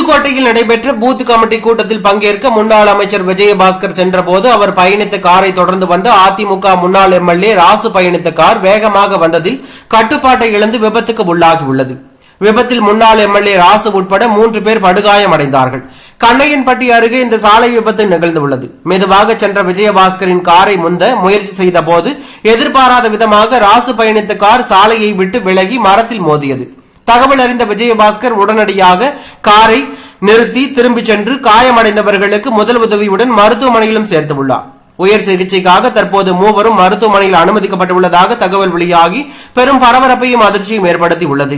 புதுக்கோட்டையில் நடைபெற்ற booth committee கூட்டத்தில் பங்கேற்க முன்னாள் அமைச்சர் விஜயபாஸ்கர் சென்றபோது அவர் பயணித்த காரை தொடர்ந்து வந்த அதிமுக முன்னாள் எம்எல்ஏ ராசு பயணித்த கார் வேகமாக வந்ததில் கட்டுப்பாட்டை இழந்து விபத்துக்கு உள்ளாகியுள்ளது. விபத்தில் முன்னாள் எம்எல்ஏ ராசு உட்பட 3 பேர் படுகாயமடைந்தார்கள். கண்ணையன்பட்டி அருகே இந்த சாலை விபத்து நிகழ்ந்துள்ளது. மெதுவாக சென்ற விஜயபாஸ்கரின் காரை முந்த முயற்சி செய்த போது எதிர்பாராத விதமாக ராசு பயணித்த கார் சாலையை விட்டு விலகி மரத்தில் மோதியது. தகவல் அறிந்த விஜயபாஸ்கர் உடனடியாக காரை நிறுத்தி திரும்பி சென்று காயமடைந்தவர்களுக்கு முதல் உதவியுடன் மருத்துவமனையிலும் சேர்த்துள்ளார். உயர் சிகிச்சைக்காக தற்போது மூவரும் மருத்துவமனையில் அனுமதிக்கப்பட்டுள்ளதாக தகவல் வெளியாகி பெரும் பரபரப்பையும் அதிர்ச்சியும் ஏற்படுத்தி உள்ளது.